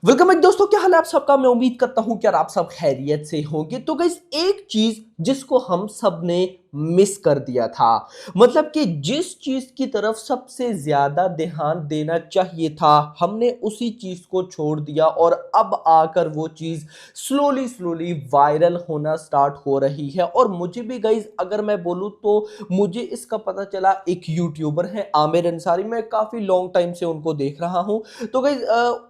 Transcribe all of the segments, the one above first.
Welcome back दोस्तों, क्या हाल है आप सबका। मैं उम्मीद करता हूं कि यार आप सब खैरियत से होंगे। तो गाइस, एक चीज जिसको हम सब ने मिस कर दिया था, मतलब कि जिस चीज की तरफ सबसे ज्यादा ध्यान देना चाहिए था, हमने उसी चीज को छोड़ दिया और अब आकर वो चीज स्लोली स्लोली वायरल होना स्टार्ट हो रही है। और मुझे भी गाइस, अगर मैं बोलूं तो मुझे इसका पता चला, एक यूट्यूबर है आमिर अंसारी, मैं काफी लॉन्ग टाइम से उनको देख रहा हूं। तो गाइज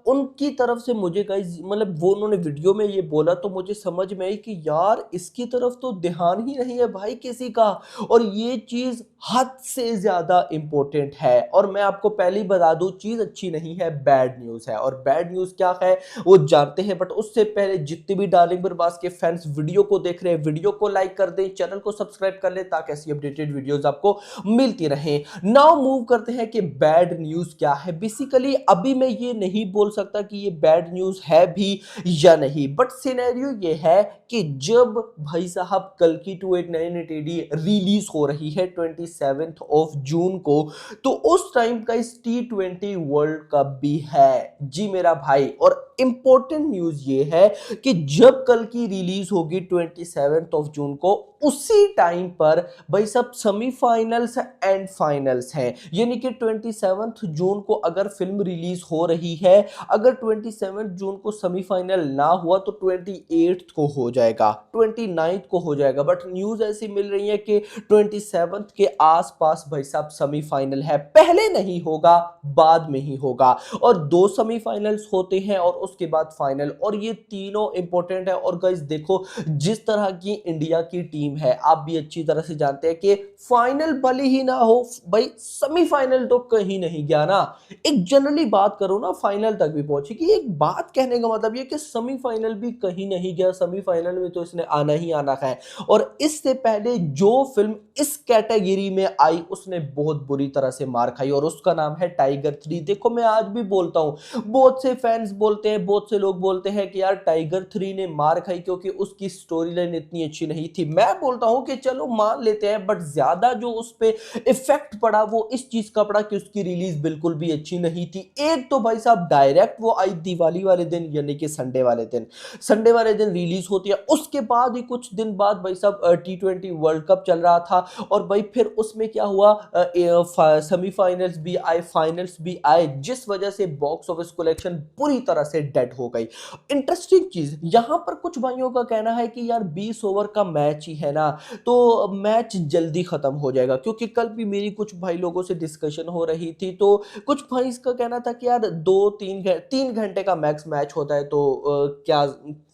उनकी तरफ से मुझे गाइज, मतलब वो उन्होंने वीडियो में ये बोला तो मुझे समझ में आई कि यार इसकी तरफ तो ध्यान ही नहीं है भाई किसी का। और ये चीज हद से ज्यादा इंपॉर्टेंट है। और मैं आपको पहले ही बता दूं, चीज अच्छी नहीं है, बैड न्यूज है। और बैड न्यूज क्या है वो जानते हैं, बट उससे पहले जितने भी डार्लिंग बिरबास के फैंस वीडियो को देख रहे हैं, वीडियो को लाइक कर दें, चैनल को सब्सक्राइब कर ले ताकि ऐसी अपडेटेड वीडियोस आपको मिलती रहे। नाउ मूव करते हैं कि बैड न्यूज क्या है। बेसिकली अभी मैं ये नहीं बोल सकता कि ये बैड न्यूज है भी या नहीं, बट सिनेरियो ये है कि जब भाई साहब कल की 2898 रिलीज हो रही है 27 ऑफ जून को, तो उस टाइम का इस T20 वर्ल्ड कप भी है जी मेरा भाई। और इंपॉर्टेंट न्यूज ये है कि जब कल की रिलीज होगी 27 ऑफ जून को, उसी टाइम पर भाई सब सेमीफाइनल्स एंड फाइनल्स हैं। यानी कि 27 जून को अगर फिल्म रिलीज हो रही है, अगर 27 जून को सेमीफाइनल ना हुआ तो 28 को हो जाएगा, 29 को हो जाएगा। बट न्यूज ऐसी मिल रही है कि 27 के आसपास भाई साहब सेमीफाइनल है, पहले नहीं होगा बाद में ही होगा। और दो सेमीफाइनल्स होते हैं और उसके बाद फाइनल, और ये तीनों इंपॉर्टेंट है। और गाइस देखो, जिस तरह की इंडिया की टीम है, आप भी अच्छी तरह से जानते हैं कि फाइनल भले ही ना हो भाई, सेमीफाइनल तो कहीं नहीं गया ना। एक जनरली बात करो ना, फाइनल तक भी पहुंचेगी। एक बात कहने का मतलब ये कि सेमीफाइनल भी कहीं नहीं गया, सेमीफाइनल में तो इसने आना ही आना है। और इससे पहले जो फिल्म इस कैटेगरी में आई उसने बहुत बुरी तरह से मार खाई, और उसका नाम है टाइगर 3। देखो, मैं आज भी बोलता हूं, बहुत से फैंस बोलते हैं, बहुत से लोग बोलते हैं कि यार टाइगर 3 ने मार खाई क्योंकि उसकी स्टोरी लाइन इतनी अच्छी नहीं थी। मैं बोलता हूं कि चलो मान लेते हैं, बट ज्यादा जो उस पे इफेक्ट पड़ा वो इस चीज का पड़ा कि उसकी रिलीज बिल्कुल भी अच्छी नहीं थी। एक तो भाई साहब डायरेक्ट वो आई दिवाली वाले दिन, यानी कि संडे वाले दिन, संडे वाले दिन रिलीज होती है। उसके बाद ही कुछ दिन बाद भाई साहब T20 वर्ल्ड कप चल रहा था, और भाई फिर उसमें क्या हुआ, सेमीफाइनल्स भी आए, फाइनल्स भी आए, जिस वजह से बॉक्स ऑफिस कलेक्शन पूरी तरह से डेड हो गई। इंटरेस्टिंग चीज यहां पर कुछ भाइयों का कहना है कि यार 20 ओवर का मैच ही है ना, तो मैच जल्दी खत्म हो जाएगा। क्योंकि कल भी मेरी कुछ भाई लोगों से डिस्कशन हो रही थी, तो कुछ भाई इसका कहना था कि यार 2-3 घंटे का मैक्स मैच होता है, तो क्या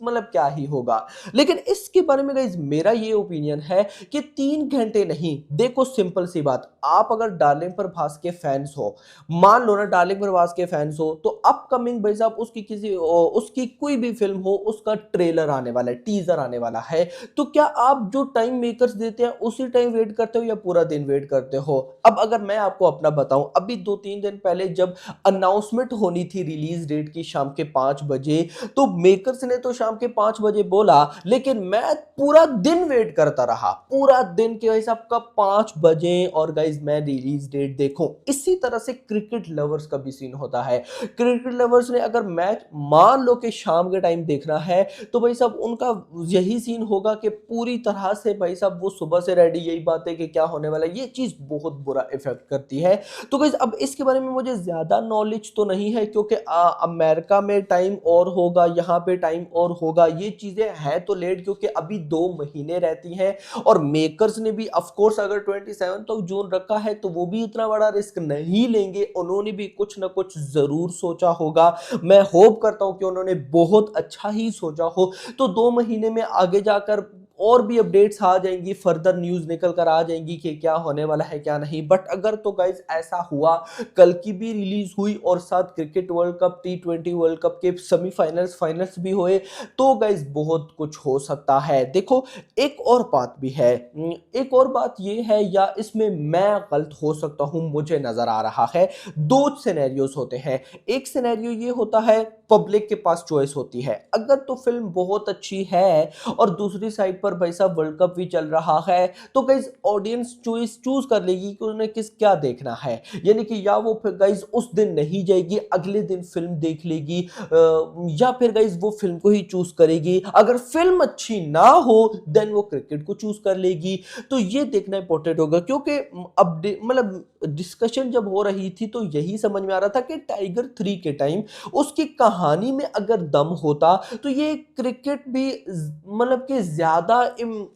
मतलब क्या ही होगा। लेकिन इसके बारे में गाइस मेरा ये ओपिनियन है कि 3 घंटे नहीं। देखो, सिंपल सी बात, आप अगर डार्लिंग प्रभास के फैंस हो, मान लो ना डार्लिंग प्रभास के फैंस हो, तो अपकमिंग भाई साहब उसकी कोई भी फिल्म हो, उसका ट्रेलर आने वाला है, टीजर आने वाला है, तो क्या आप जो टाइम मेकर्स देते हैं उसी टाइम वेट करते हो या पूरा दिन वेट करते हो? अब अगर मैं आपको अपना बताऊं, अभी 2-3 दिन पहले जब अनाउंसमेंट होनी थी रिलीज डेट की शाम के 5 बजे, तो मेकर्स ने तो शाम के 5 बजे बोला, लेकिन मैं पूरा दिन वेट करता रहा, पूरा दिन के हिसाब का 5 बजे। और गाइज मैं रिलीज डेट देखूं, इसी तरह से क्रिकेट लवर्स का भी सीन होता है। क्रिकेट लवर्स ने अगर मैच मान लो कि शाम के टाइम देखना है, तो भाई साहब उनका यही सीन होगा कि पूरी तरह से भाई साहब वो सुबह से रेडी, यही बात है कि क्या होने वाला है। ये चीज बहुत बुरा इफेक्ट करती है। तो गाइस अब इसके बारे में मुझे ज्यादा नॉलेज तो नहीं है, क्योंकि अमेरिका में टाइम और होगा, यहाँ पे टाइम और होगा, ये चीजें हैं तो लेट, क्योंकि अभी 2 महीने रहती हैं। और मेकर्स ने भी ऑफ कोर्स अगर 27 जून रखा है तो वो भी इतना बड़ा रिस्क नहीं लेंगे, उन्होंने भी कुछ ना कुछ जरूर सोचा होगा। मैं होप करता हूं कि उन्होंने बहुत अच्छा ही सोचा हो। तो 2 महीने में आगे जाकर और भी अपडेट्स आ जाएंगी, फर्दर न्यूज निकल कर आ जाएंगी कि क्या होने वाला है क्या नहीं। बट अगर तो गाइज ऐसा हुआ, कल की भी रिलीज हुई और साथ cricket world cup T20 world cup के सेमीफाइनल्स फाइनल्स भी हुए, तो गाइज बहुत कुछ हो सकता है। देखो, एक और बात भी है, एक और बात ये है, या इसमें मैं गलत हो सकता हूं, मुझे नजर आ रहा है, दो सिनेरियोस होते हैं। एक सिनेरियो ये होता है पब्लिक के पास चॉइस होती है। अगर तो फिल्म बहुत अच्छी है और दूसरी साइड पर भाई साहब वर्ल्ड कप भी चल रहा है, तो गाइस ऑडियंस चॉइस चूज कर लेगी कि उन्हें किस क्या देखना है। यानी कि या वो गाइस उस दिन नहीं जाएगी, अगले दिन फिल्म देख लेगी, या फिर गाइस वो फिल्म को ही चूज करेगी। अगर फिल्म अच्छी ना हो देन वो क्रिकेट को चूज कर लेगी। तो ये देखना इंपॉर्टेंट होगा, क्योंकि अब मतलब डिस्कशन जब हो रही थी तो यही समझ में आ रहा था कि टाइगर 3 के टाइम उसकी कहानी में अगर दम होता तो ये क्रिकेट भी मतलब कि ज्यादा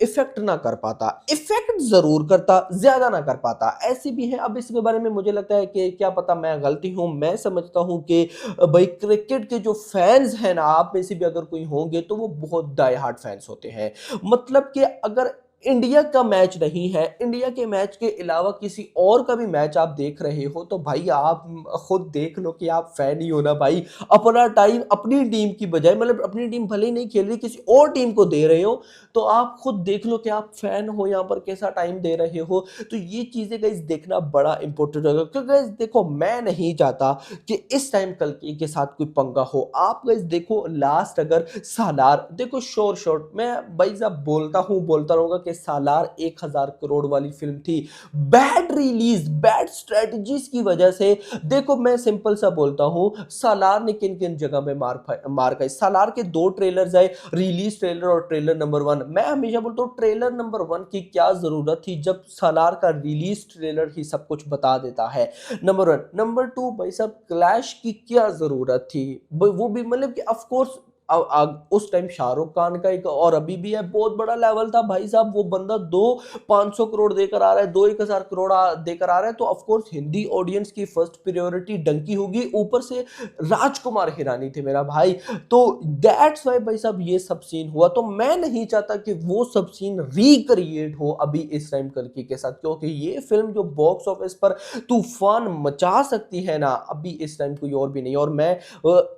इफेक्ट ना कर पाता। इफेक्ट जरूर करता, ज्यादा ना कर पाता। ऐसी भी है। अब इसके बारे में मुझे लगता है कि क्या पता मैं गलती हूं। मैं समझता हूं कि भाई क्रिकेट के जो फैंस हैं ना, आप में से भी अगर कोई होंगे तो वो बहुत डाई हार्ड फैंस होते हैं। मतलब कि अगर इंडिया का मैच नहीं है, इंडिया के मैच के अलावा किसी और का भी मैच आप देख रहे हो, तो भाई आप खुद देख लो कि आप फैन ही हो ना भाई। अपना टाइम अपनी टीम की बजाय, मतलब अपनी टीम भले ही नहीं खेल रही, किसी और टीम को दे रहे हो, तो आप खुद देख लो कि आप फैन हो, यहाँ पर कैसा टाइम दे रहे हो। तो ये चीजें गाइस देखना बड़ा इंपॉर्टेंट होगा, क्योंकि गाइस देखो मैं नहीं चाहता कि इस टाइम कल्कि के साथ कोई पंगा हो। आप गाइस देखो लास्ट अगर सालार देखो, शॉर्ट मैं भाई साहब बोलता रहूंगा कि सालार 1000 करोड़ वाली फिल्म थी। बैड रिलीज, बैड स्ट्रेटजीज की वजह से देखो मैं सिंपल सा बोलता हूं, सालार ने किन किन जगह पे मार खाई। सालार के 2 ट्रेलर्स आए, रिलीज ट्रेलर और ट्रेलर नंबर 1। मैं हमेशा बोलता हूं ट्रेलर नंबर 1 की क्या जरूरत थी जब सालार का रिलीज ट्रेलर ही सब कुछ बता देता है। नंबर 1। नंबर 2 भाई साहब क्लैश की क्या जरूरत थी, वो भी मतलब कि ऑफ कोर्स उस टाइम शाहरुख खान का एक और अभी भी है बहुत बड़ा लेवल था भाई साहब। वो बंदा 2 500 करोड़ देकर आ रहा है, 2 1000 करोड़ देकर आ रहा है, तो ऑफ कोर्स हिंदी ऑडियंस की फर्स्ट प्रायोरिटी डंकी होगी। ऊपर से राजकुमार हिरानी थे मेरा भाई, तो दैट्स वाई भाई साहब ये सब सीन हुआ। तो मैं नहीं चाहता कि वो सब सीन रिक्रिएट हो अभी इस टाइम कल्कि के साथ, क्योंकि ये फिल्म जो बॉक्स ऑफिस पर तूफान मचा सकती है ना, अभी इस टाइम कोई और भी नहीं। और मैं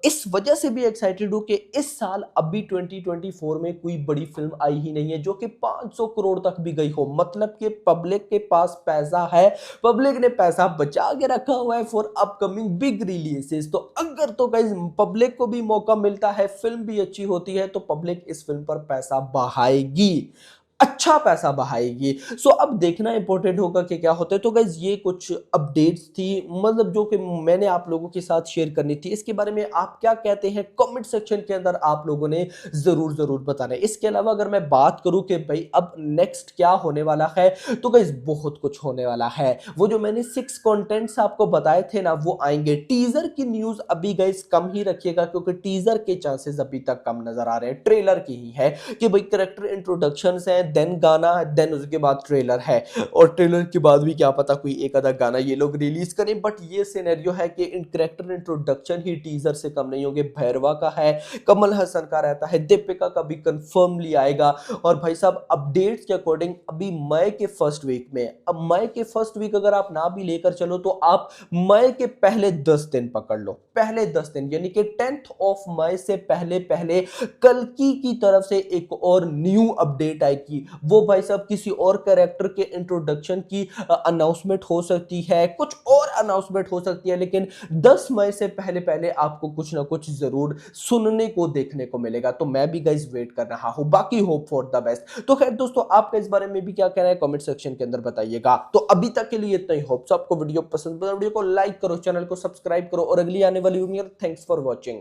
इस वजह से भी एक्साइटेड हूं कि इस साल अभी 2024 में कोई बड़ी फिल्म आई ही नहीं है जो कि 500 करोड़ तक भी गई हो। मतलब कि पब्लिक के पास पैसा है, पब्लिक ने पैसा बचा के रखा हुआ है फॉर अपकमिंग बिग रिलीजेस। तो अगर तो गाइस पब्लिक को भी मौका मिलता है, फिल्म भी अच्छी होती है, तो पब्लिक इस फिल्म पर पैसा बहाएगी, अच्छा पैसा बहाएगी। सो अब देखना इंपॉर्टेंट होगा कि क्या होता है। तो गाइज ये कुछ अपडेट्स थी, मतलब जो कि मैंने आप लोगों के साथ शेयर करनी थी। इसके बारे में आप क्या कहते हैं कमेंट सेक्शन के अंदर आप लोगों ने जरूर जरूर बताना है। इसके अलावा अगर मैं बात करूं कि भाई अब नेक्स्ट क्या होने वाला है, तो गाइज बहुत कुछ होने वाला है। वो जो मैंने 6 कंटेंट्स आपको बताए थे ना, वो आएंगे। टीजर की न्यूज अभी गाइज कम ही रखिएगा, क्योंकि टीजर के चांसेस अभी तक कम नजर आ रहे हैं। ट्रेलर की ही है कि भाई कैरेक्टर इंट्रोडक्शंस हैं, देन गाना, देन उसके बाद ट्रेलर है, और ट्रेलर के बाद भी क्या पता कोई एक आधा गाना ये लोग रिलीज करें। बट ये सिनेरियो है कि इन कैरेक्टर इंट्रोडक्शन ही टीजर से कम नहीं होंगे। भैरवा का है, कमल हसन का रहता है, दीपिका का भी कंफर्मली आएगा। और भाई साहब अपडेट्स के अकॉर्डिंग अभी मई के फर्स्ट वीक में, अब मई के फर्स्ट वीक अगर आप ना भी लेकर चलो तो आप मई के पहले 10 दिन पकड़ लो, पहले 10 दिन, यानी कि 10th ऑफ मई से पहले पहले कल्कि की तरफ से एक और न्यू अपडेट आएगी। वो भाई साहब किसी और कैरेक्टर के इंट्रोडक्शन की अनाउंसमेंट हो सकती है, कुछ और अनाउंसमेंट हो सकती है, लेकिन 10 मई से पहले पहले आपको कुछ ना कुछ जरूर सुनने को देखने को मिलेगा। तो मैं भी गाइस वेट कर रहा हूं। बाकी होप फॉर द बेस्ट। तो खैर दोस्तों, आपका इस बारे में भी क्या कहना है कमेंट सेक्शन के अंदर बताइएगा। तो अभी तक के लिए इतना ही। होप्स आपको वीडियो पसंद, वीडियो को लाइक करो, चैनल को सब्सक्राइब करो, और अगली आने वाली वीडियो थैंक्स फॉर वॉचिंग।